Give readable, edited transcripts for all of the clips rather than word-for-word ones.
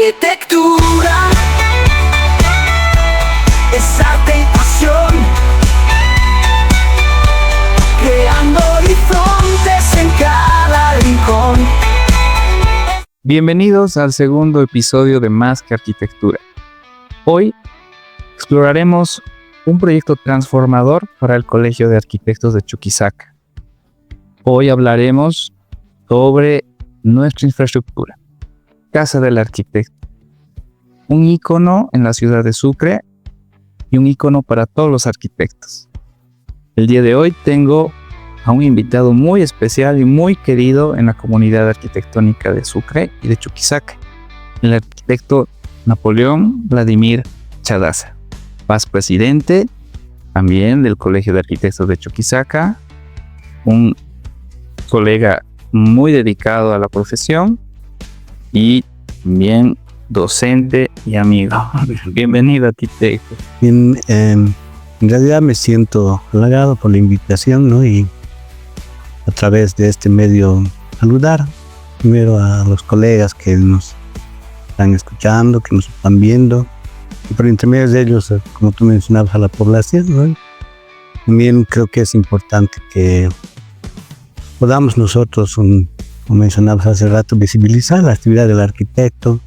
Arquitectura es arte y pasión, creando horizontes en cada rincón. Bienvenidos al segundo episodio de Más que Arquitectura. Hoy exploraremos un proyecto transformador para el Colegio de Arquitectos de Chuquisaca. Hoy hablaremos sobre nuestra infraestructura, Casa del Arquitecto, un ícono en la ciudad de Sucre y un ícono para todos los arquitectos. El día de hoy tengo a un invitado muy especial y muy querido en la comunidad arquitectónica de Sucre y de Chuquisaca, el arquitecto Napoleón Vladimir Chadaza, paz presidente también del Colegio de Arquitectos de Chuquisaca, un colega muy dedicado a la profesión y también docente y amigo. Bienvenido, arquitecto. Bien, en realidad me siento halagado por la invitación, ¿no? Y a través de este medio saludar primero a los colegas que nos están escuchando, que nos están viendo, y por intermedio de ellos, como tú mencionabas, a la población, ¿no? También creo que es importante que podamos nosotros, como mencionabas hace rato, visibilizar la actividad del arquitecto,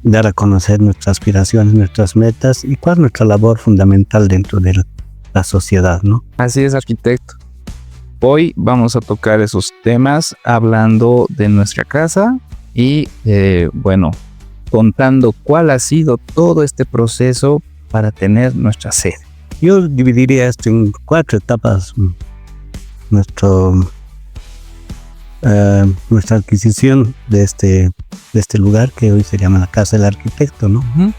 dar a conocer nuestras aspiraciones, nuestras metas y cuál es nuestra labor fundamental dentro de la sociedad, ¿no? Así es, arquitecto. Hoy vamos a tocar esos temas hablando de nuestra casa y, contando cuál ha sido todo este proceso para tener nuestra sede. Yo dividiría esto en 4 etapas. Nuestra adquisición de este lugar que hoy se llama la Casa del Arquitecto, ¿no? Uh-huh.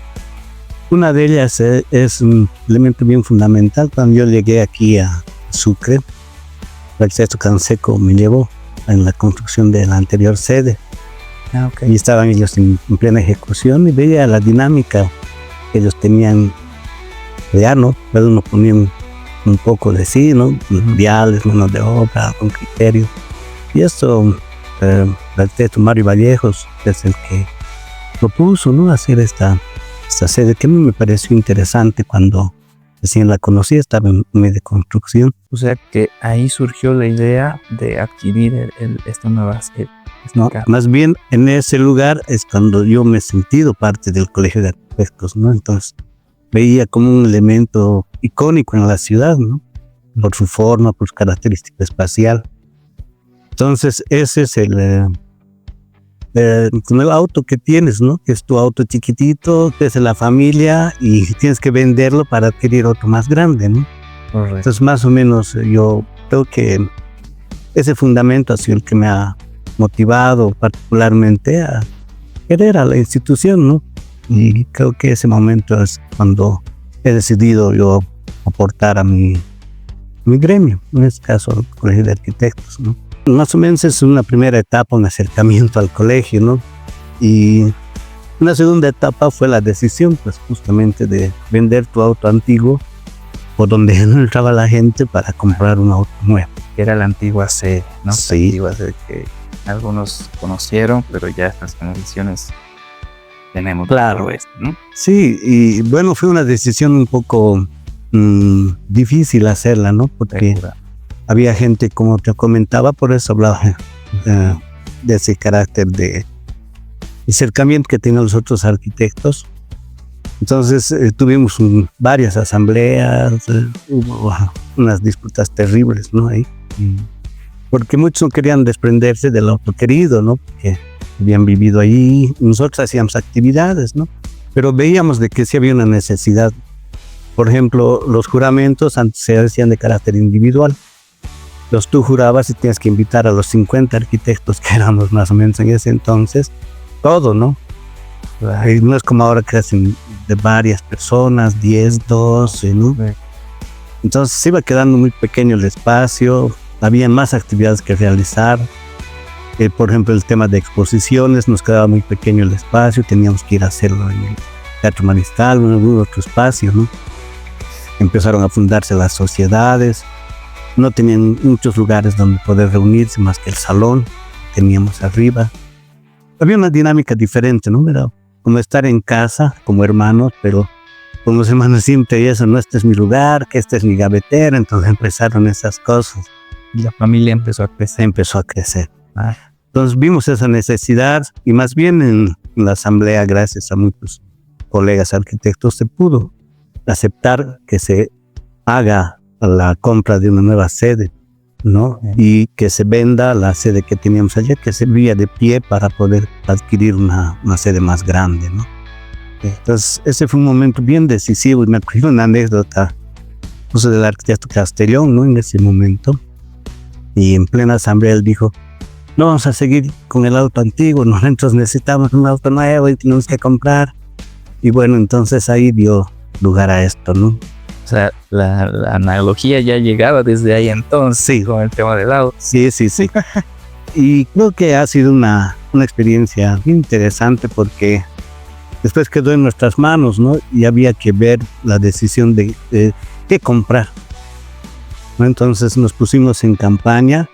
Una de ellas es un elemento bien fundamental. Cuando yo llegué aquí a Sucre, el arquitecto Canseco me llevó en la construcción de la anterior sede. Okay. Y estaban ellos en plena ejecución y veía la dinámica que ellos tenían ya, ¿no? Pero uno ponía un poco de sí, ¿no? Viales, manos de obra, con criterio. Y esto, el arquitecto Mario Vallejos es el que propuso, ¿no? Hacer esta sede, que a mí me pareció interesante cuando recién la conocí, estaba en medio de construcción. O sea que ahí surgió la idea de adquirir esta nueva sede. No, más bien en ese lugar es cuando yo me he sentido parte del Colegio de Arquitectos, ¿no? Entonces veía como un elemento icónico en la ciudad, ¿no? Por su forma, por su característica espacial. Entonces ese es el auto que tienes, ¿no? Que es tu auto chiquitito, que es de la familia y tienes que venderlo para adquirir otro más grande, ¿no? Correcto. Entonces más o menos yo creo que ese fundamento ha sido el que me ha motivado particularmente a querer a la institución, ¿no? Y creo que ese momento es cuando he decidido yo aportar a mi gremio, en este caso el Colegio de Arquitectos, ¿no? Más o menos es una primera etapa, un acercamiento al colegio, ¿no? Y una segunda etapa fue la decisión, pues justamente de vender tu auto antiguo por donde no entraba la gente para comprar un auto nuevo. Que era la antigua sede, ¿no? Sí. La antigua sede que algunos conocieron, pero ya estas generaciones tenemos Claro, esto, ¿no? Sí, y bueno, fue una decisión un poco difícil hacerla, ¿no? Porque había gente, como te comentaba, por eso hablaba de ese carácter de acercamiento que tenían los otros arquitectos. Entonces tuvimos varias asambleas, hubo unas disputas terribles, ¿no? Ahí. Porque muchos no querían desprenderse del auto querido, ¿no? Porque habían vivido ahí. Nosotros hacíamos actividades, ¿no? Pero veíamos de que sí había una necesidad. Por ejemplo, los juramentos antes se hacían de carácter individual. Entonces tú jurabas y tienes que invitar a los 50 arquitectos que éramos más o menos en ese entonces, todo, ¿no? Y no es como ahora que hacen de varias personas, 10, 12, ¿no? Entonces se iba quedando muy pequeño el espacio, había más actividades que realizar. Por ejemplo, el tema de exposiciones, nos quedaba muy pequeño el espacio, teníamos que ir a hacerlo en el Teatro Mariscal o en algún otro espacio, ¿no? Empezaron a fundarse las sociedades, no tenían muchos lugares donde poder reunirse más que el salón que teníamos arriba. Había una dinámica diferente, ¿no? Pero como estar en casa, como hermanos, pero con los hermanos siempre y eso, no, este es mi lugar, que este es mi gavetera. Entonces empezaron esas cosas. Y la familia empezó a crecer. Empezó a crecer. Ah, Entonces vimos esa necesidad y más bien en la asamblea, gracias a muchos colegas arquitectos, se pudo aceptar que se haga la compra de una nueva sede, ¿no? Y que se venda la sede que teníamos ayer, que servía de pie para poder adquirir una sede más grande, ¿no? Entonces ese fue un momento bien decisivo y me acuerdo una anécdota, puse del arquitecto Castellón, ¿no? En ese momento, y en plena asamblea él dijo: no vamos a seguir con el auto antiguo, nosotros necesitamos un auto nuevo y tenemos que comprar. Y bueno, entonces ahí dio lugar a esto, ¿no? o sea, la analogía ya llegaba desde ahí entonces, Sí. con el tema del auto. Sí. Y creo que ha sido una experiencia bien interesante porque después quedó en nuestras manos, ¿no? Y había que ver la decisión de qué comprar, ¿no? Entonces nos pusimos en campaña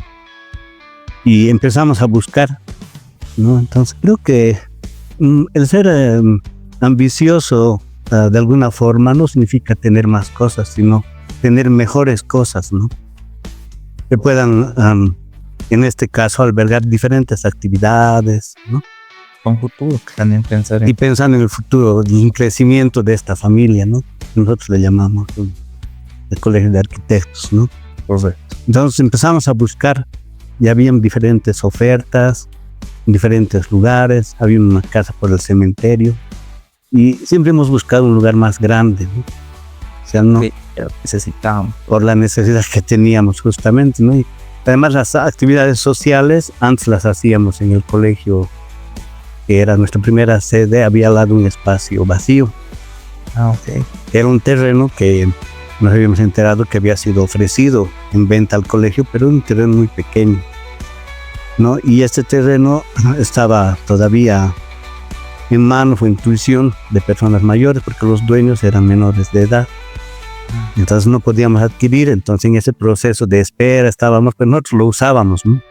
y empezamos a buscar, ¿no? Entonces creo que el ser ambicioso de alguna forma no significa tener más cosas, sino tener mejores cosas, ¿no? Que puedan, en este caso, albergar diferentes actividades, ¿no? Con futuro, también pensar en... Y pensando en el futuro, en el crecimiento de esta familia, ¿no? Nosotros le llamamos el Colegio de Arquitectos, ¿no? Correcto. Entonces empezamos a buscar y habían diferentes ofertas en diferentes lugares, había una casa por el cementerio y siempre hemos buscado un lugar más grande, ¿no? O sea, no Sí, necesitábamos. por la necesidad que teníamos justamente, ¿no? Y además las actividades sociales antes las hacíamos en el colegio, que era nuestra primera sede, había al lado un espacio vacío. Ah, ok. Era un terreno que nos habíamos enterado que había sido ofrecido en venta al colegio, pero un terreno muy pequeño, ¿no? Y este terreno estaba todavía en manos o intuición de personas mayores porque los dueños eran menores de edad. Entonces no podíamos adquirir, entonces en ese proceso de espera estábamos, pero nosotros lo usábamos, ¿no?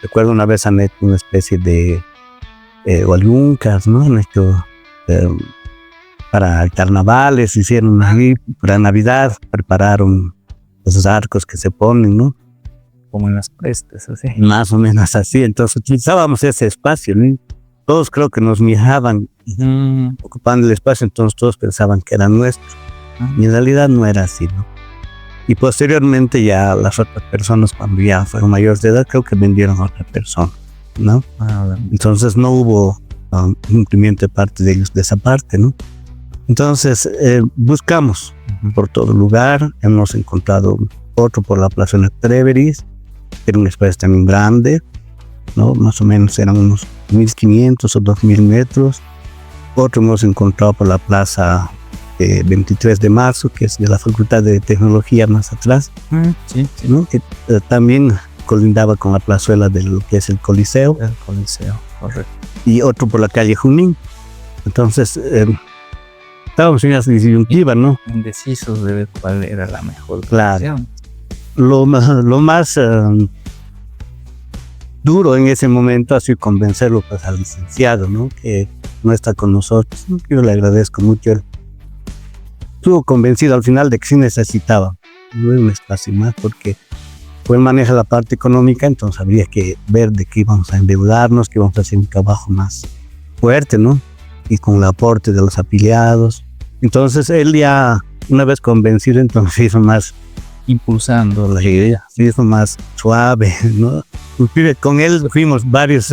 Recuerdo una vez han hecho una especie de Olyuncas, ¿no? Han hecho para carnavales, hicieron ahí, para Navidad, prepararon esos arcos que se ponen, ¿no? Como en las prestes, así. Más o menos así, entonces utilizábamos ese espacio, ¿no? Todos creo que nos miraban ocupando el espacio, entonces todos pensaban que era nuestro, y en realidad no era así, ¿no? Y posteriormente ya las otras personas, cuando ya fueron mayores de edad, creo que vendieron a otra persona, ¿no? Entonces no hubo cumplimiento de parte de ellos de esa parte, ¿no? Entonces buscamos por todo lugar, hemos encontrado otro por la Plaza de Treveris, era un espacio también grande, ¿no? Más o menos eran unos 1500 o 2000 metros. Otro hemos encontrado por la Plaza 23 de marzo, que es de la Facultad de Tecnología más atrás, Sí, ¿no? Que también colindaba con la plazuela de lo que es el Coliseo. el Coliseo, correcto. Y otro por la calle Junín. Entonces estábamos en esa disyuntiva, ¿no? Indecisos de ver cuál era la mejor Claro. opción. Lo más duro en ese momento ha sido convencerlo, pues, al licenciado, ¿no? Que no está con nosotros. Yo le agradezco mucho. Él estuvo convencido al final de que sí necesitaba un espacio más, porque él maneja la parte económica, entonces habría que ver de qué íbamos a endeudarnos, que íbamos a hacer un trabajo más fuerte, ¿no? Y con el aporte de los afiliados. Entonces él ya, una vez convencido, entonces hizo más, Impulsando la idea. se hizo más suave, ¿no? Inclusive con él fuimos varias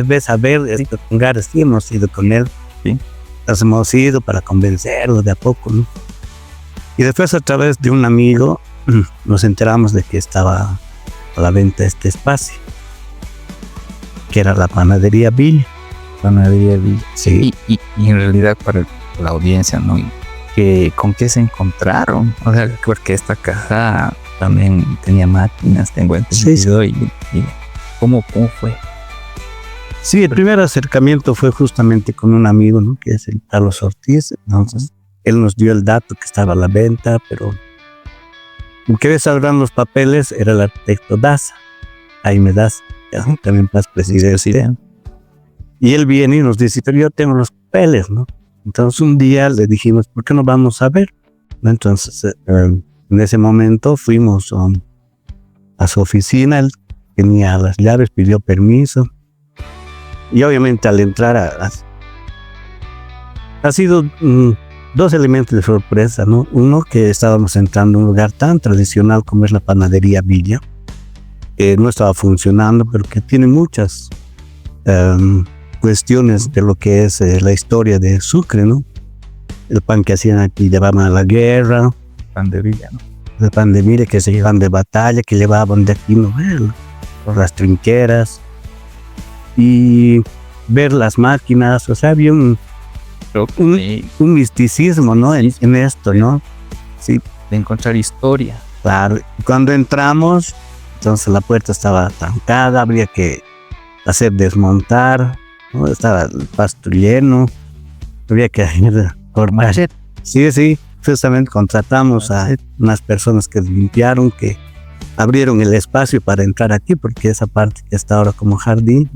veces a ver estos lugares, sí hemos ido con él. Sí. Entonces hemos ido para convencerlo de a poco, ¿no? Y después, a través de un amigo, nos enteramos de que estaba a la venta este espacio, que era la Panadería Villa. Panadería Villa. Sí. Y en realidad para la audiencia, ¿no? ¿Con qué se encontraron? O sea, porque esta casa también tenía máquinas, tengo entendido. Y ¿cómo fue? Sí, el primer acercamiento fue justamente con un amigo, ¿no? Que es el Carlos Ortiz. Entonces, él nos dio el dato que estaba a la venta, pero el que desarrollaron los papeles era el arquitecto Daza, Jaime Daza, también paz presidente. Y él viene y nos dice, pero yo tengo los papeles, ¿no? Entonces un día le dijimos, ¿por qué no vamos a ver? ¿No? Entonces en ese momento fuimos a su oficina, él tenía las llaves, pidió permiso. Y obviamente al entrar ha sido dos elementos de sorpresa, ¿no? Uno, que estábamos entrando a un lugar tan tradicional como es la panadería Villa, que no estaba funcionando, pero que tiene muchas cuestiones de lo que es la historia de Sucre, ¿no? El pan que hacían aquí llevaban a la guerra, Pan de Villa, ¿no? el pan de mire que se llevaban de batalla, que llevaban de aquí, ¿no? Por las trincheras, y ver las máquinas, o sea, había un misticismo, ¿no? En esto, ¿no? Sí, de encontrar historia. claro. Cuando entramos, entonces la puerta estaba trancada, habría que hacer desmontar, ¿no? Estaba el pasto lleno, había que cortar. Sí, justamente contratamos a unas personas que limpiaron, que abrieron el espacio para entrar aquí, porque esa parte que está ahora como jardín,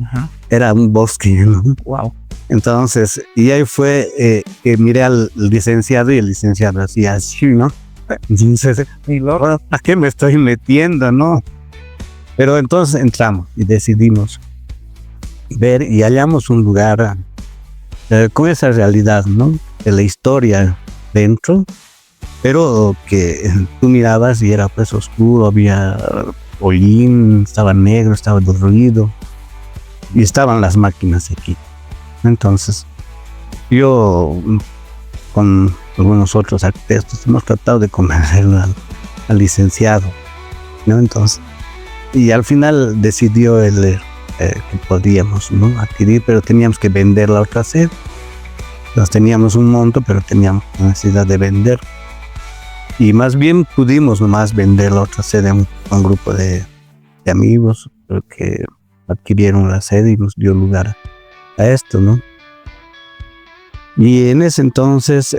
era un bosque, ¿no? Wow. Entonces, y ahí fue que miré al licenciado, y el licenciado hacía así, ¿no? Entonces, bueno, ¿a qué me estoy metiendo, no? Pero entonces entramos y decidimos ver, y hallamos un lugar con esa realidad, ¿no? De la historia dentro, pero que tú mirabas y era pues oscuro, había hollín, estaba negro, estaba derruido, y estaban las máquinas aquí. Entonces, yo con algunos otros arquitectos hemos tratado de convencer al licenciado, ¿no? Entonces, y al final decidió él que podíamos, ¿no? adquirir, pero teníamos que vender la otra sede. Entonces teníamos un monto, pero teníamos la necesidad de vender. Y más bien pudimos nomás vender la otra sede a un grupo de amigos que adquirieron la sede y nos dio lugar a esto, ¿no? Y en ese entonces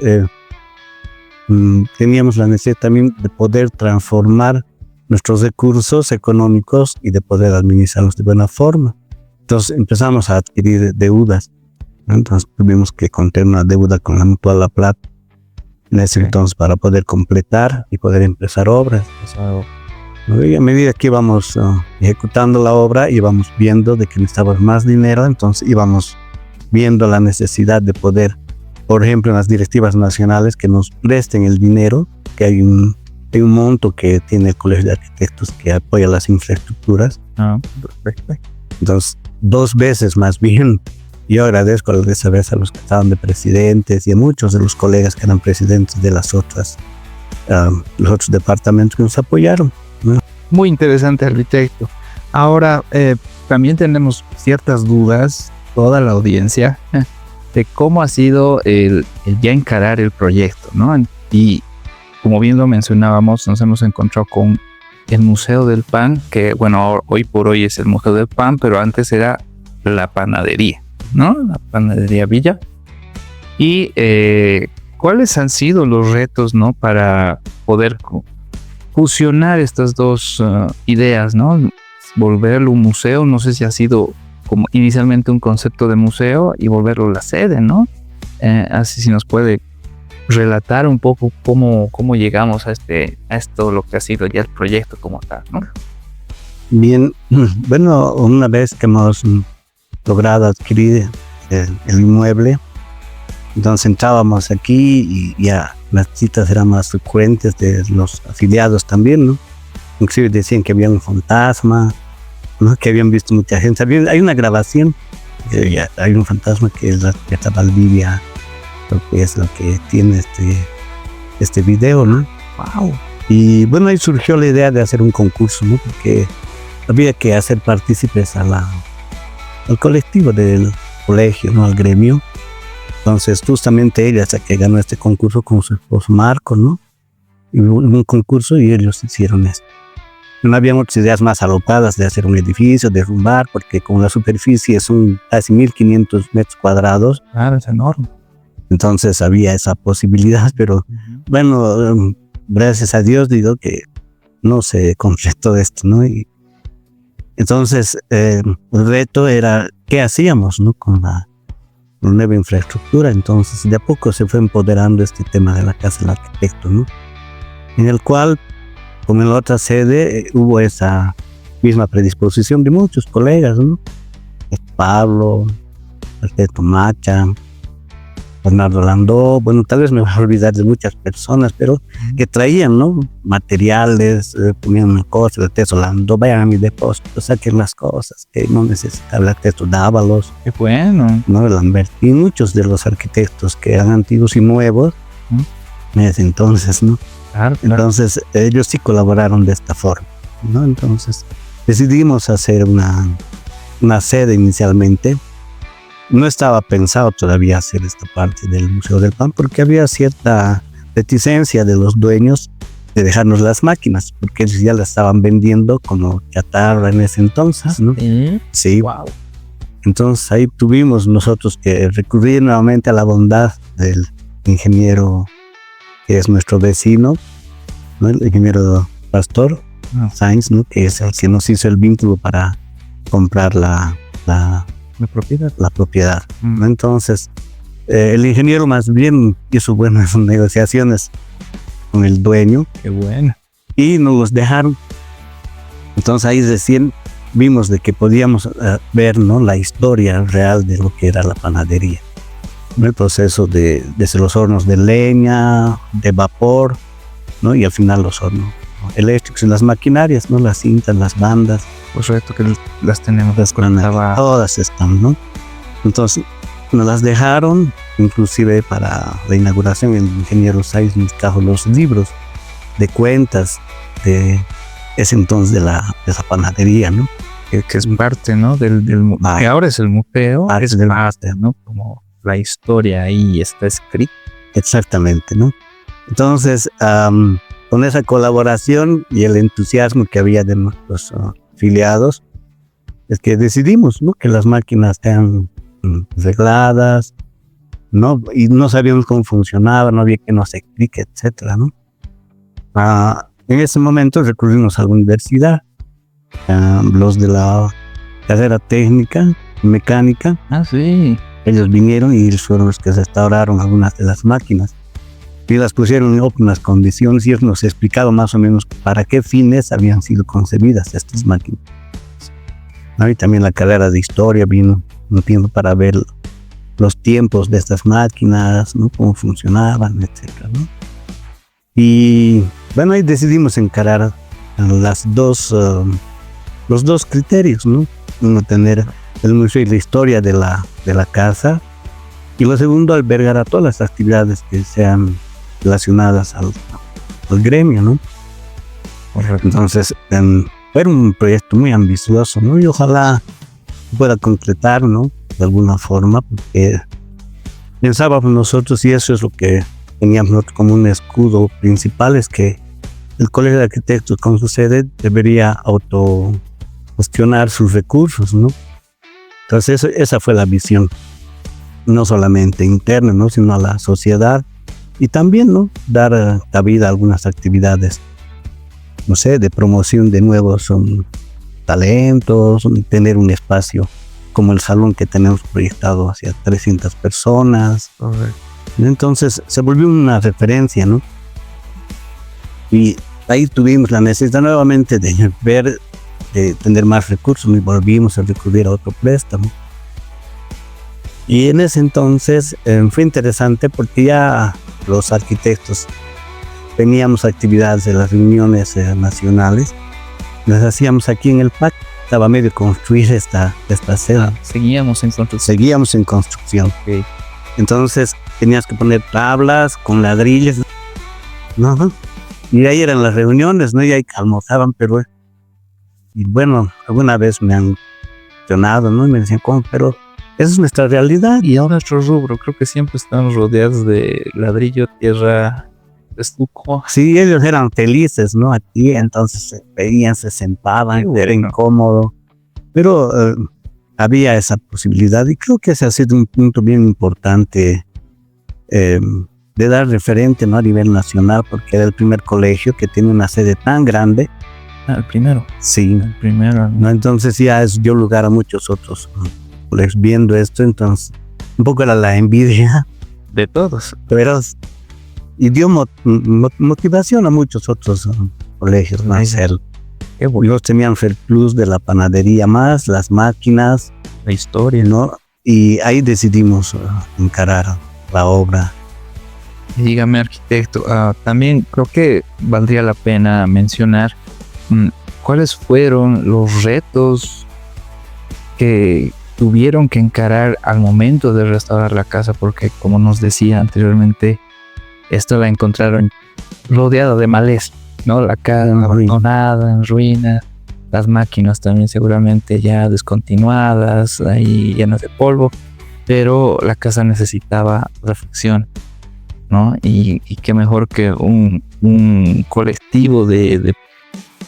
teníamos la necesidad también de poder transformar nuestros recursos económicos y de poder administrarlos de buena forma. Entonces empezamos a adquirir deudas, ¿no? Entonces tuvimos que contraer una deuda con la Mutual La Plata en ese entonces para poder completar y poder empezar obras. ¿No? Y a medida que íbamos ejecutando la obra, íbamos viendo de que necesitábamos más dinero, entonces íbamos viendo la necesidad de poder, por ejemplo, en las directivas nacionales, que nos presten el dinero, que hay un monto que tiene el Colegio de Arquitectos que apoya las infraestructuras. Perfecto. Entonces, 2 veces más bien. Yo agradezco a esa vez a los que estaban de presidentes y a muchos de los colegas que eran presidentes de los otros departamentos que nos apoyaron, ¿no? Muy interesante, arquitecto. Ahora, también tenemos ciertas dudas, toda la audiencia, de cómo ha sido el ya encarar el proyecto, ¿no? Y como bien lo mencionábamos, nos hemos encontrado con el Museo del Pan, que bueno, hoy por hoy es el Museo del Pan, pero antes era la panadería, ¿no? La panadería Villa. Y ¿cuáles han sido los retos, ¿no? Para poder fusionar estas dos ideas, ¿no? Volverlo un museo, no sé si ha sido como inicialmente un concepto de museo y volverlo la sede, ¿no? Así si nos puede relatar un poco cómo llegamos a esto, lo que ha sido ya el proyecto como tal, ¿no? Bien, bueno, una vez que hemos logrado adquirir el inmueble, entonces entrábamos aquí y ya las citas eran más frecuentes de los afiliados también, ¿no? Inclusive decían que había un fantasma, ¿no? Que habían visto mucha gente. Hay una grabación, hay un fantasma que es la Pieta Valdivia, que es lo que tiene este video, ¿no? Wow. Y bueno, ahí surgió la idea de hacer un concurso, ¿no? Porque había que hacer partícipes al colectivo del colegio, ¿no? Al gremio. Entonces, justamente ella es la que ganó este concurso con su esposo Marco, ¿no? Y hubo un concurso y ellos hicieron esto. No había muchas ideas más alocadas de hacer un edificio, derrumbar, porque con la superficie son casi 1.500 metros cuadrados. Claro, es enorme. Entonces había esa posibilidad, pero bueno, gracias a Dios digo que no se concretó esto, ¿no? Y entonces el reto era qué hacíamos, ¿no? Con la nueva infraestructura. Entonces, de a poco se fue empoderando este tema de la Casa del Arquitecto, ¿no? En el cual, como en la otra sede, hubo esa misma predisposición de muchos colegas, ¿no? Pablo, Alberto Macha, Bernardo Landó, bueno, tal vez me voy a olvidar de muchas personas, pero que traían, ¿no? Materiales, ponían una cosa, el texto Landó, vayan a mi depósito, saquen las cosas, que no necesitaba el texto Dávalos, Qué bueno. ¿no? Lambert, y muchos de los arquitectos que eran antiguos y nuevos, en ese entonces, ¿no? Claro, claro. Entonces, ellos sí colaboraron de esta forma, ¿no? Entonces, decidimos hacer una sede inicialmente. No estaba pensado todavía hacer esta parte del Museo del Pan porque había cierta reticencia de los dueños de dejarnos las máquinas, porque ellos ya las estaban vendiendo como chatarra en ese entonces, ¿no? ¿Sí? Sí. Wow. Entonces ahí tuvimos nosotros que recurrir nuevamente a la bondad del ingeniero que es nuestro vecino, ¿no? El ingeniero Pastor Sainz, ¿no? Que es el que nos hizo el vínculo para comprar la propiedad, ¿no? Entonces, el ingeniero más bien hizo buenas negociaciones con el dueño. Qué bueno. Y nos los dejaron. Entonces ahí recién vimos de que podíamos ver, ¿no? La historia real de lo que era la panadería, ¿no? El proceso desde los hornos de leña, de vapor, ¿no? Y al final los hornos, ¿no? Eléctricos en las maquinarias, ¿no? Las cintas, las bandas. Correcto, que las tenemos. Todas están, ¿no? Entonces nos las dejaron, inclusive para la inauguración el ingeniero Sáenz nos trajo los libros de cuentas de ese entonces de esa panadería, ¿no? Que es parte, ¿no? Que ahora es el museo, es parte, ¿no? Como la historia ahí está escrita. Exactamente, ¿no? Entonces, con esa colaboración y el entusiasmo que había de nuestros afiliados, es que decidimos, ¿no? Que las máquinas sean regladas, ¿no? Y no sabíamos cómo funcionaba, no había que nos explique, etcétera, ¿no? En ese momento recurrimos a la universidad, los de la carrera técnica, mecánica. Sí. Ellos vinieron y fueron los que restauraron algunas de las máquinas y las pusieron en óptimas condiciones y ellos nos explicaban más o menos para qué fines habían sido concebidas estas máquinas, ¿no? Y también la carrera de historia vino un tiempo para ver los tiempos de estas máquinas, ¿no? Cómo funcionaban, etcétera, ¿no? Y bueno, ahí decidimos encarar los dos criterios, ¿no? Uno, tener el museo y la historia de la casa, y lo segundo, albergar a todas las actividades que sean relacionadas al gremio, ¿no? Correcto. Entonces, fue un proyecto muy ambicioso, ¿no? Y ojalá pueda concretar, ¿no? De alguna forma, porque pensábamos nosotros, y eso es lo que teníamos como un escudo principal, es que el Colegio de Arquitectos con su sede debería autogestionar sus recursos, ¿no? Entonces esa fue la visión, no solamente interna, ¿no? Sino a la sociedad, y también, ¿no? Dar cabida a algunas actividades, no sé, de promoción de nuevos talentos, tener un espacio como el salón que tenemos proyectado hacia 300 personas. Correcto. Entonces se volvió una referencia, ¿no? Y ahí tuvimos la necesidad nuevamente de ver, de tener más recursos, y volvimos a recurrir a otro préstamo. Y en ese entonces fue interesante porque ya los arquitectos teníamos actividades de las reuniones nacionales, las hacíamos aquí en el PAC. Estaba medio construir esta sede. Seguíamos en construcción. Seguíamos en construcción. Okay. Entonces tenías que poner tablas con ladrillos, ¿no? Y ahí eran las reuniones, ¿no? Y ahí almorzaban, pero... Y bueno, alguna vez me han mencionado, ¿no? Y me decían, ¿cómo? Pero esa es nuestra realidad. Y ahora nuestro rubro, creo que siempre estamos rodeados de ladrillo, tierra, estuco. Sí, ellos eran felices, ¿no? Aquí, entonces se veían, se sentaban, bueno. Era incómodo. Pero había esa posibilidad, y creo que ese ha sido un punto bien importante de dar referente, ¿no? A nivel nacional, porque era el primer colegio que tiene una sede tan grande. El primero. Sí. El primero. ¿No? Entonces ya dio lugar a muchos otros colegios viendo esto, entonces un poco era la envidia, De todos. pero y dio motivación a muchos otros colegios, ¿no? Hacerlo. Qué bueno. Ellos tenían el plus de la panadería más, las máquinas, La historia. ¿no? Y ahí decidimos encarar la obra. Dígame, arquitecto, también creo que valdría la pena mencionar cuáles fueron los retos que tuvieron que encarar al momento de restaurar la casa, porque como nos decía anteriormente, esto la encontraron rodeada de maleza, ¿no? La casa abandonada, en ruinas, las máquinas también seguramente ya descontinuadas, ahí llenas de polvo, pero la casa necesitaba refacción, ¿no? Y qué mejor que un colectivo de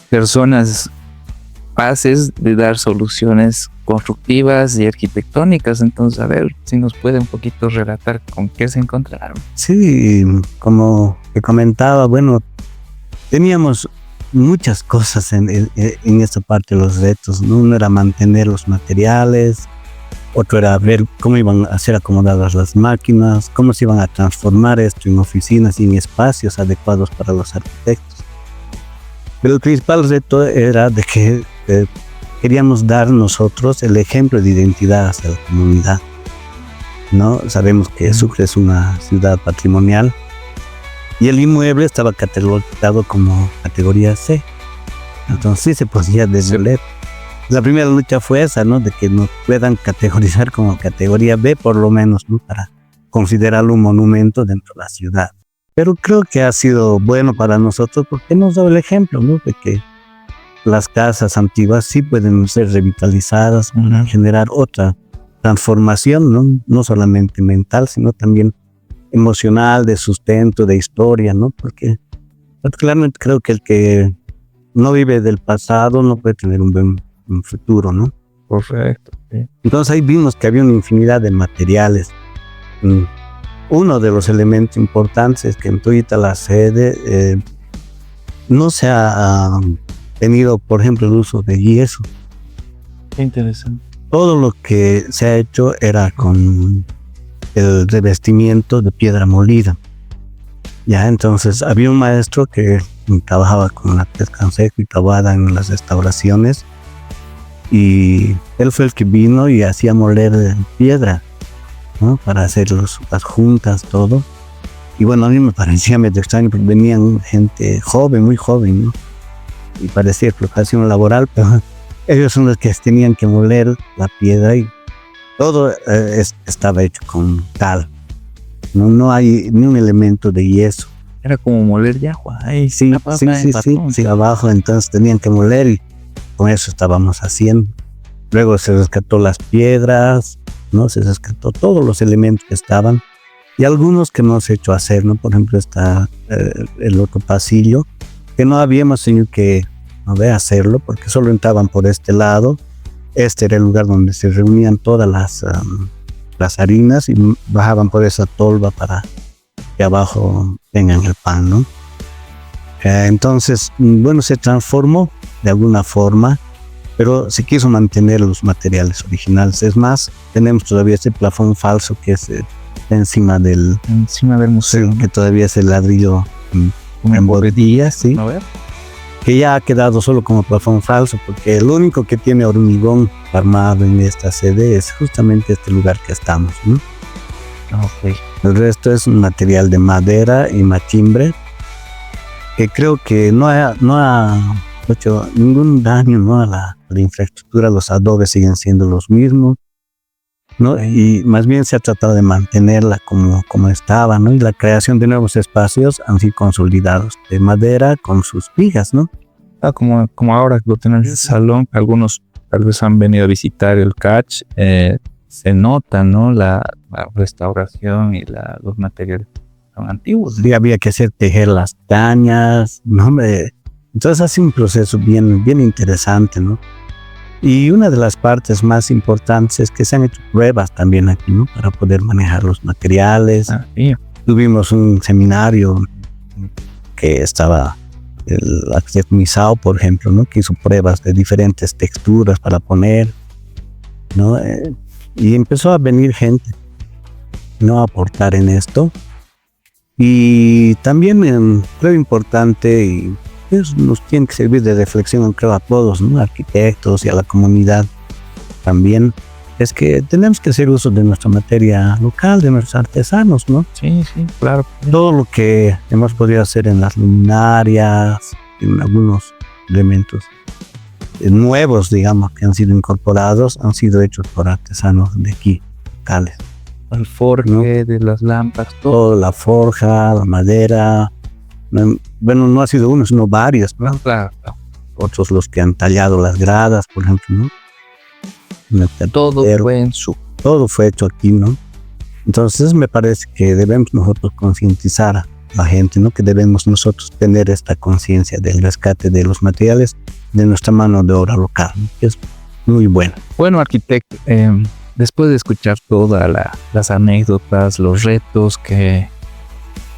personas capaces de dar soluciones constructivas y arquitectónicas. Entonces, a ver si nos puede un poquito relatar con qué se encontraron. Sí, como te comentaba, bueno, teníamos muchas cosas en esta parte de los retos, ¿no? Uno era mantener los materiales, otro era ver cómo iban a ser acomodadas las máquinas, cómo se iban a transformar esto en oficinas y en espacios adecuados para los arquitectos. Pero el principal reto era de que queríamos dar nosotros el ejemplo de identidad hacia la comunidad, ¿no? Sabemos que Sucre es una ciudad patrimonial y el inmueble estaba catalogado como categoría C. Entonces sí se podía demoler. La primera lucha fue esa, ¿no? De que nos puedan categorizar como categoría B por lo menos, ¿no? Para considerarlo un monumento dentro de la ciudad. Pero creo que ha sido bueno para nosotros porque nos da el ejemplo, ¿no? De que las casas antiguas sí pueden ser revitalizadas, generar otra transformación, ¿no? No solamente mental, sino también emocional, de sustento, de historia, ¿no? Porque particularmente creo que el que no vive del pasado no puede tener un buen futuro, ¿no? Correcto. Sí. Entonces ahí vimos que había una infinidad de materiales. Uno de los elementos importantes es que en toda la sede no se ha tenido, por ejemplo, el uso de yeso. Qué interesante. Todo lo que se ha hecho era con el revestimiento de piedra molida. Ya, entonces había un maestro que trabajaba con la pesca en seco y tabuada en las restauraciones, y él fue el que vino y hacía moler piedra, ¿no? Para hacer las juntas, todo. Y bueno, a mí me parecía medio extraño porque venían gente joven, muy joven, ¿no? Y parecía explotación laboral, pero ellos son los que tenían que moler la piedra y todo estaba hecho con cal. No hay ni un elemento de yeso. Era como moler yagua. Ay, Sí, abajo, entonces tenían que moler y con eso estábamos haciendo. Luego se rescató las piedras, ¿no? Se rescató todos los elementos que estaban y algunos que no se echó a hacer, ¿no? Por ejemplo, está el otro pasillo que no habíamos tenido que hacerlo porque solo entraban por este lado. Este era el lugar donde se reunían todas las harinas y bajaban por esa tolva para que abajo tengan el pan, ¿no? Entonces, bueno, se transformó de alguna forma, pero se quiso mantener los materiales originales. Es más, tenemos todavía este plafón falso que es encima del museo, que todavía es el ladrillo en bovedillas, sí, a ver, que ya ha quedado solo como plafón falso, porque el único que tiene hormigón armado en esta sede es justamente este lugar que estamos, ¿no? Okay. El resto es un material de madera y machimbre que creo que no ha hecho ningún daño, ¿no? a la infraestructura. Los adobes siguen siendo los mismos, ¿no? Y más bien se ha tratado de mantenerla como estaba, ¿no? Y la creación de nuevos espacios han sido consolidados de madera con sus vigas, ¿no? Como ahora lo tenemos en el salón, algunos tal vez han venido a visitar el CACH, se nota, ¿no? La restauración y los materiales son antiguos, ¿no? Y había que hacer tejer las cañas, ¿no? Entonces ha sido un proceso bien interesante, ¿no? Y una de las partes más importantes es que se han hecho pruebas también aquí, ¿no? Para poder manejar los materiales. Sí. Tuvimos un seminario que estaba el arquitecto Misao, por ejemplo, ¿no? Que hizo pruebas de diferentes texturas para poner, ¿no? Y empezó a venir gente, ¿no? A aportar en esto. Y también creo importante, y eso nos tiene que servir de reflexión, creo, a todos, ¿no? Arquitectos y a la comunidad también, es que tenemos que hacer uso de nuestra materia local, de nuestros artesanos, ¿no? Sí, claro. Todo lo que hemos podido hacer en las luminarias, en algunos elementos nuevos, digamos, que han sido incorporados, han sido hechos por artesanos de aquí, locales. El forje, ¿no? De las lámparas, todo, la forja, la madera. Bueno, no ha sido uno, sino varios, ¿no? Claro. Otros los que han tallado las gradas, por ejemplo, ¿no? Todo fue hecho aquí, ¿no? Entonces me parece que debemos nosotros concientizar a la gente, ¿no? Que debemos nosotros tener esta conciencia del rescate de los materiales de nuestra mano de obra local, ¿no? Que es muy buena. Bueno, arquitecto, después de escuchar todas las anécdotas, los retos que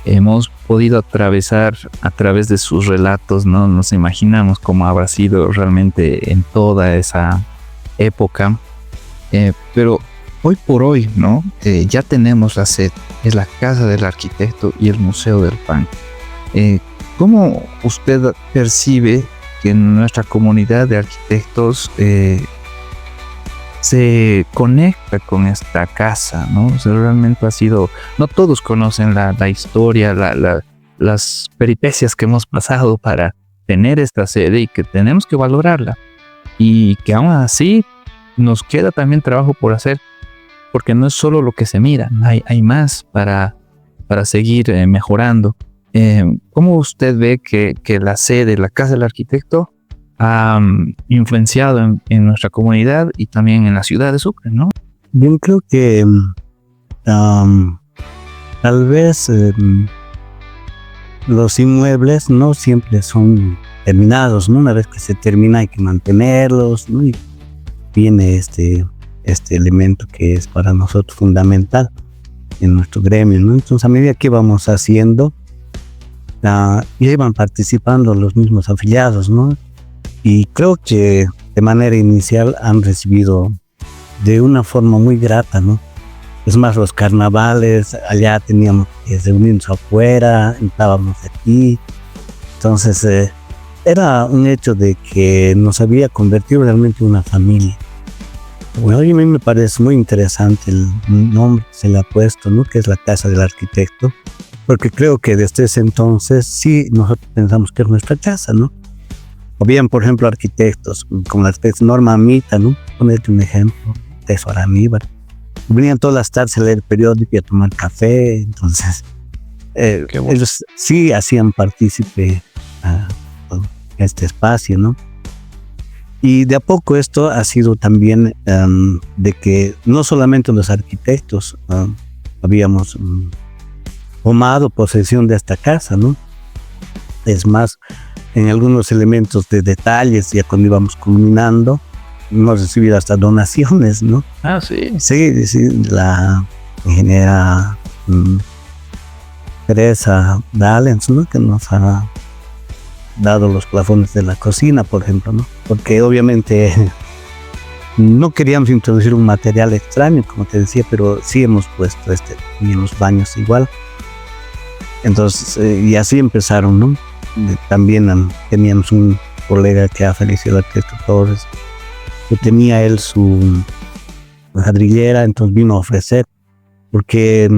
hemos podido atravesar a través de sus relatos, no nos imaginamos cómo habrá sido realmente en toda esa época, pero hoy por hoy, ¿no? Ya tenemos la sede, es la Casa del Arquitecto y el Museo del Pan. ¿Cómo usted percibe que en nuestra comunidad de arquitectos se conecta con esta casa, ¿no? O sea, realmente ha sido, no todos conocen la historia, las peripecias que hemos pasado para tener esta sede y que tenemos que valorarla, y que aún así nos queda también trabajo por hacer, porque no es solo lo que se mira, hay más para seguir mejorando. ¿Cómo usted ve que la sede, la Casa del Arquitecto, ha influenciado en nuestra comunidad y también en la ciudad de Sucre, ¿no? Yo creo que tal vez los inmuebles no siempre son terminados, ¿no? Una vez que se termina hay que mantenerlos, ¿no? Y viene este elemento que es para nosotros fundamental en nuestro gremio, ¿no? Entonces, a medida que vamos haciendo, ya iban participando los mismos afiliados, ¿no? Y creo que de manera inicial han recibido de una forma muy grata, ¿no? Es más, los carnavales, allá teníamos que reunirnos afuera, estábamos aquí. Entonces, era un hecho de que nos había convertido realmente en una familia. Bueno, y a mí me parece muy interesante el nombre que se le ha puesto, ¿no? Que es la Casa del Arquitecto, porque creo que desde ese entonces sí nosotros pensamos que es nuestra casa, ¿no? Habían, por ejemplo, arquitectos como la arquitecta Norma Amita, ¿no? Ponerte un ejemplo, Teso Araníbar. Venían todas las tardes a leer el periódico y a tomar café. Entonces, bueno, ellos sí hacían partícipe a este espacio, ¿no? Y de a poco esto ha sido también de que no solamente los arquitectos habíamos tomado posesión de esta casa, ¿no? Es más, en algunos elementos de detalles, ya cuando íbamos culminando, hemos recibido hasta donaciones, ¿no? Ah, sí. Sí, la ingeniera Teresa Dallens, ¿no? Que nos ha dado los plafones de la cocina, por ejemplo, ¿no? Porque obviamente no queríamos introducir un material extraño, como te decía, pero sí hemos puesto y en los baños igual. Entonces, y así empezaron, ¿no? También teníamos un colega que ha fallecido, el arquitecto Torres, que tenía él su ladrillera, entonces vino a ofrecer, porque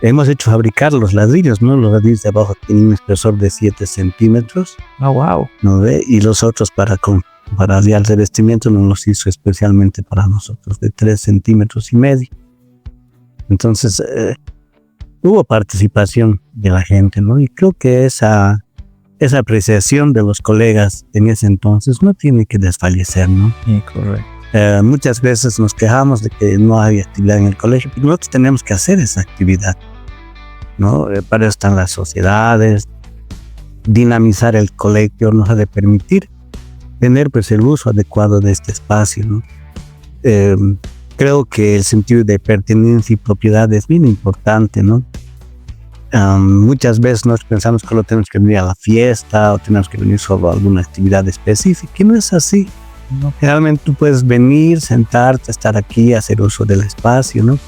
hemos hecho fabricar los ladrillos, ¿no? Los ladrillos de abajo tienen un espesor de 7 centímetros. Oh, wow. ¿No ve? Y los otros para el revestimiento nos los hizo especialmente para nosotros, de 3 centímetros y medio. Entonces, hubo participación de la gente, ¿no? Y creo que esa apreciación de los colegas en ese entonces no tiene que desfallecer, ¿no? Sí, correcto. Muchas veces nos quejamos de que no hay actividad en el colegio, pero nosotros tenemos que hacer esa actividad, ¿no? Para eso están las sociedades. Dinamizar el colegio nos ha de permitir tener pues el uso adecuado de este espacio, ¿no? Creo que el sentido de pertenencia y propiedad es bien importante, ¿no? Muchas veces nos pensamos que solo tenemos que venir a la fiesta o tenemos que venir solo a alguna actividad específica, y no es así. ¿no? Generalmente tú puedes venir, sentarte, estar aquí, hacer uso del espacio, ¿no?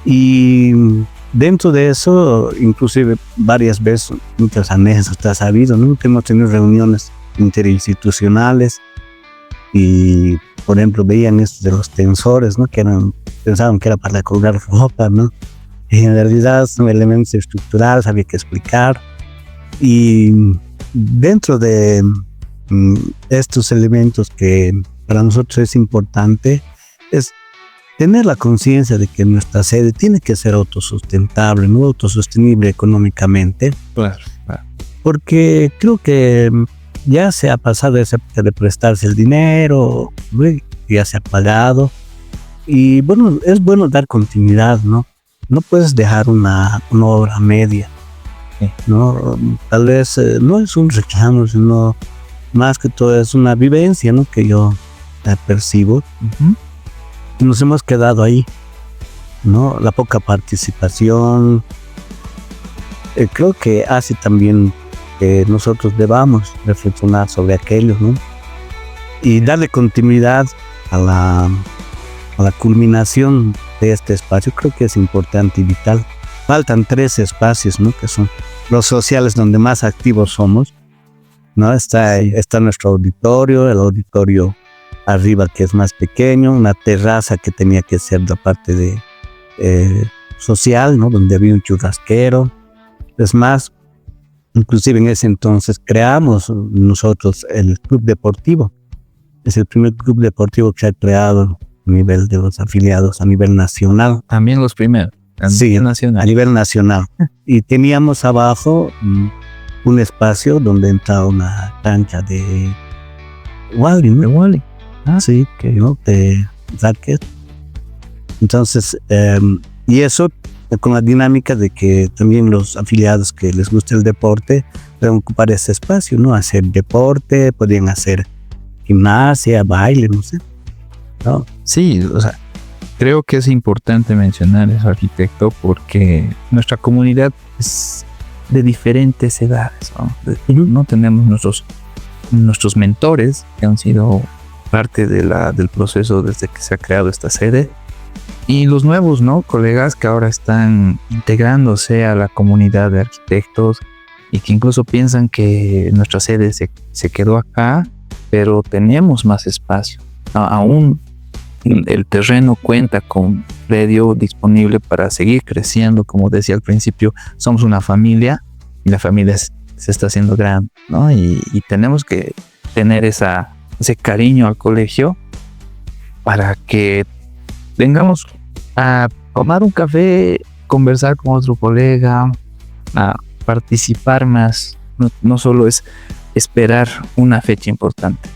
Y dentro de eso, inclusive varias veces, muchas anécdotas ha habido, ¿no? Que hemos tenido reuniones interinstitucionales y, por ejemplo, veían esto de los tensores, ¿no? Pensaban que era para colgar ropa, ¿no? Y en realidad son elementos estructurales, había que explicar. Y dentro de estos elementos que para nosotros es importante, es tener la conciencia de que nuestra sede tiene que ser autosustentable, no autosostenible económicamente, Claro, claro. porque creo que ya se ha pasado esa época de prestarse el dinero, ya se ha pagado, y bueno, es bueno dar continuidad, ¿no? No puedes dejar una obra media, Sí. ¿no? Tal vez no es un reclamo, sino más que todo es una vivencia, ¿no? Que yo percibo. Ujú. Nos hemos quedado ahí, ¿no? La poca participación, creo que hace también que nosotros debamos reflexionar sobre aquello, ¿no? Y darle continuidad a la culminación de este espacio. Creo que es importante y vital. Faltan 3 espacios, ¿no? Que son los sociales donde más activos somos, ¿no? Está nuestro auditorio, el auditorio arriba que es más pequeño, una terraza que tenía que ser la parte de social, ¿no? Donde había un churrasquero. Es más, inclusive en ese entonces creamos nosotros el club deportivo. Es el primer club deportivo que se ha creado a nivel de los afiliados, a nivel nacional. También los primeros. Sí, nacional. a nivel nacional. Y teníamos abajo un espacio donde entraba una cancha de Wally, ¿no? De Wally. Sí, ¿no? De racket. Entonces, y eso con la dinámica de que también los afiliados que les gusta el deporte pueden ocupar ese espacio, ¿no? Hacer deporte, podían hacer gimnasia, baile, no sé, ¿no? Sí, o sea, creo que es importante mencionar eso, arquitecto, porque nuestra comunidad es de diferentes edades, ¿no? No tenemos nuestros mentores que han sido parte del proceso desde que se ha creado esta sede, y los nuevos, ¿no? Colegas que ahora están integrándose a la comunidad de arquitectos y que incluso piensan que nuestra sede se quedó acá, pero tenemos más espacio. Aún el terreno cuenta con predio disponible para seguir creciendo. Como decía al principio, somos una familia y la familia se está haciendo grande, ¿no? Y tenemos que tener ese cariño al colegio para que vengamos a tomar un café, conversar con otro colega, a participar más. No solo es esperar una fecha importante.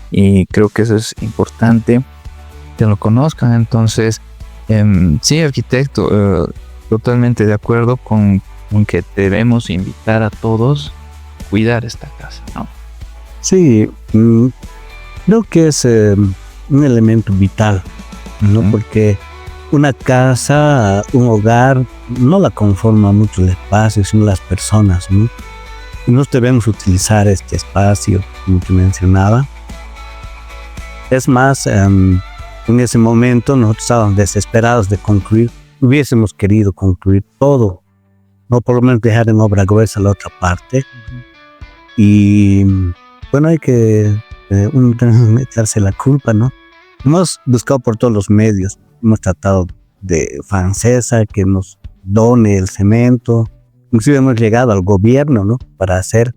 Y creo que eso es importante que lo conozcan. Entonces, sí, arquitecto, totalmente de acuerdo con que debemos invitar a todos a cuidar esta casa, ¿no? Sí, creo que es un elemento vital, ¿no? Porque una casa, un hogar, no la conforma mucho el espacio, sino las personas, ¿no? Y nos debemos utilizar este espacio, como te mencionaba. Es más, en ese momento nosotros estábamos desesperados de concluir. Hubiésemos querido concluir todo, no por lo menos dejar en obra gruesa la otra parte. Y bueno, hay que echarse la culpa, ¿no? Hemos buscado por todos los medios. Hemos tratado de Francesa que nos done el cemento. Inclusive hemos llegado al gobierno, ¿no? Para hacer.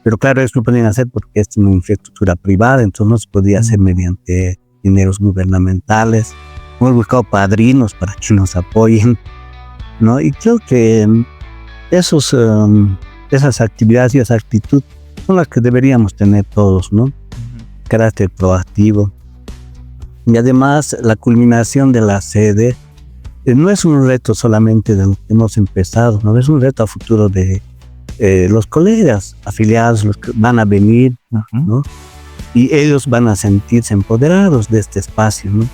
Pero claro, ellos no podían hacer porque es una infraestructura privada, entonces no se podía hacer mediante dineros gubernamentales. Hemos buscado padrinos para que nos apoyen, ¿no? Y creo que esas actividades y esa actitud son las que deberíamos tener todos, ¿no? Carácter proactivo. Y además, la culminación de la sede no es un reto solamente de lo que hemos empezado, ¿no? Es un reto a futuro de los colegas afiliados, los que van a venir, ¿no? Y ellos van a sentirse empoderados de este espacio, ¿no?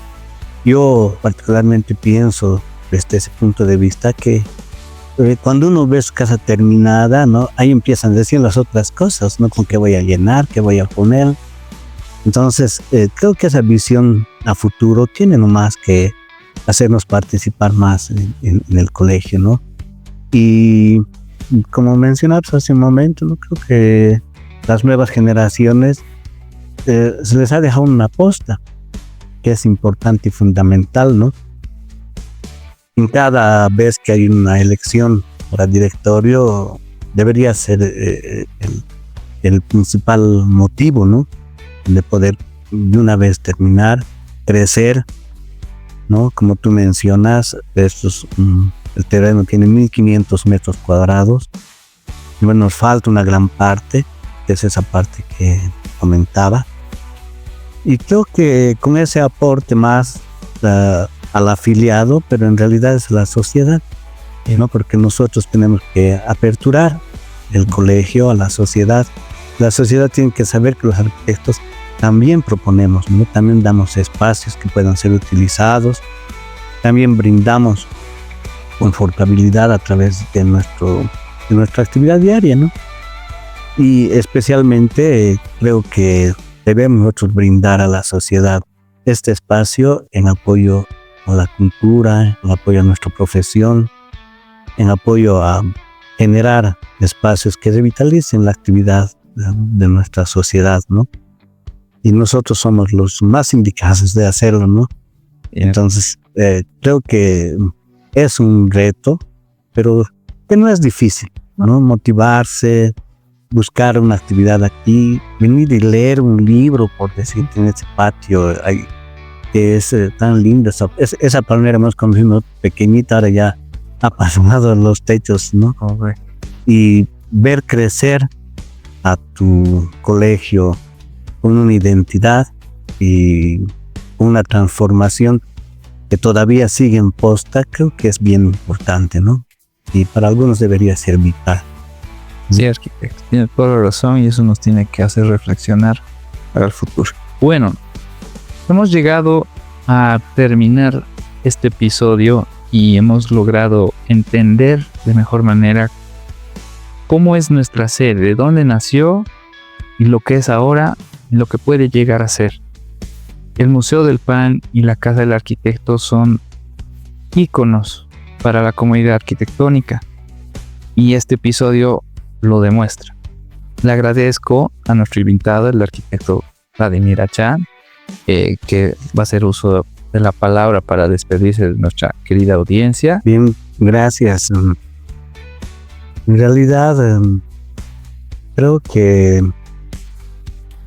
Yo particularmente pienso desde ese punto de vista que cuando uno ve su casa terminada, ¿no? Ahí empiezan a decir las otras cosas, ¿no? Con qué voy a llenar, qué voy a poner, Entonces, creo que esa visión a futuro tiene nomás que hacernos participar más en el colegio, ¿no? Y como mencionabas hace un momento, ¿no? Creo que las nuevas generaciones se les ha dejado una posta que es importante y fundamental, ¿no? En cada vez que hay una elección para directorio, debería ser el principal motivo, ¿no? De poder de una vez terminar, crecer, ¿no? Como tú mencionas, el terreno tiene 1500 metros cuadrados. Y bueno, nos falta una gran parte, que es esa parte que comentaba. Y creo que con ese aporte más al afiliado, pero en realidad es la sociedad, ¿no? Porque nosotros tenemos que aperturar el colegio a la sociedad. La sociedad tiene que saber que los arquitectos también proponemos, ¿no? También damos espacios que puedan ser utilizados, también brindamos confortabilidad a través de nuestra actividad diaria, ¿no? Y especialmente creo que debemos nosotros brindar a la sociedad este espacio en apoyo a la cultura, en apoyo a nuestra profesión, en apoyo a generar espacios que revitalicen la actividad de nuestra sociedad, ¿no? Y nosotros somos los más indicados de hacerlo, ¿no? Entonces, creo que es un reto, pero que no es difícil, ¿no? Motivarse, buscar una actividad aquí, venir y leer un libro, por decirte, en ese patio, que es tan lindo. Esa palmera hemos conocido pequeñita, ahora ya ha pasado los techos, ¿no? Correcto. Y ver crecer a tu colegio con una identidad y una transformación que todavía sigue en posta, creo que es bien importante, ¿no? Y para algunos debería ser vital. Sí, arquitecto, tiene toda la razón y eso nos tiene que hacer reflexionar para el futuro. Bueno, hemos llegado a terminar este episodio y hemos logrado entender de mejor manera cómo es nuestra sede, de dónde nació y lo que es ahora y lo que puede llegar a ser. El Museo del Pan y la Casa del Arquitecto son íconos para la comunidad arquitectónica y este episodio lo demuestra. Le agradezco a nuestro invitado, el arquitecto Vladimir Achán, que va a hacer uso de la palabra para despedirse de nuestra querida audiencia. Bien, gracias. En realidad, creo que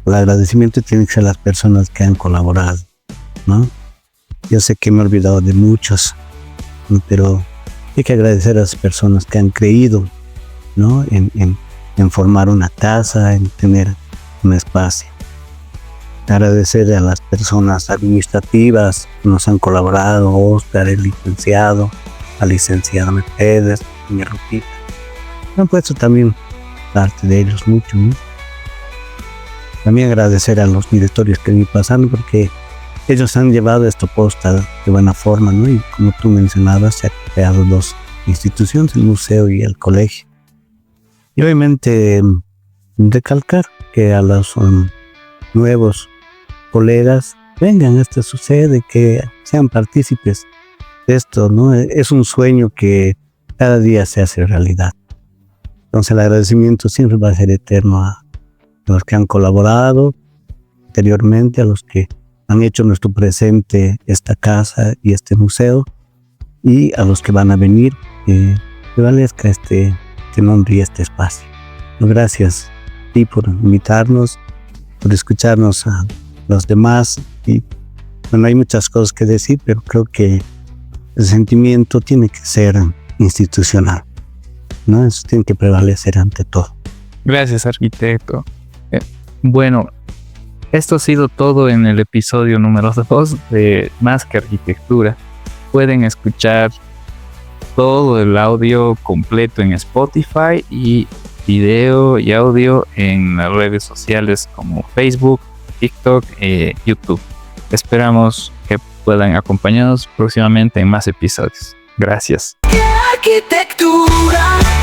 el agradecimiento tiene que ser a las personas que han colaborado, ¿no? Yo sé que me he olvidado de muchos, ¿no? Pero hay que agradecer a las personas que han creído, ¿no? En formar una casa, en tener un espacio. Agradecer a las personas administrativas que nos han colaborado, Oscar, el licenciado, la licenciada Mercedes, mi Rupita. Me han puesto también parte de ellos mucho, ¿no? También agradecer a los directorios que han ido pasando porque ellos han llevado esto posta de buena forma, ¿no? Y como tú mencionabas, se han creado dos instituciones, el museo y el colegio. Y obviamente recalcar que a los nuevos colegas vengan, esto sucede, que sean partícipes de esto, ¿no? Es un sueño que cada día se hace realidad. Entonces el agradecimiento siempre va a ser eterno a los que han colaborado anteriormente, a los que han hecho nuestro presente esta casa y este museo, y a los que van a venir, que prevalezca este nombre y este espacio. Gracias a ti por invitarnos, por escucharnos a los demás. Y bueno, hay muchas cosas que decir, pero creo que el sentimiento tiene que ser institucional, ¿no? Eso tiene que prevalecer ante todo. Gracias, arquitecto. Bueno, esto ha sido todo en el episodio número 2 de Más que Arquitectura. Pueden escuchar todo el audio completo en Spotify y video y audio en las redes sociales como Facebook, TikTok y YouTube. Esperamos que puedan acompañarnos próximamente en más episodios. Gracias. Arquitectura.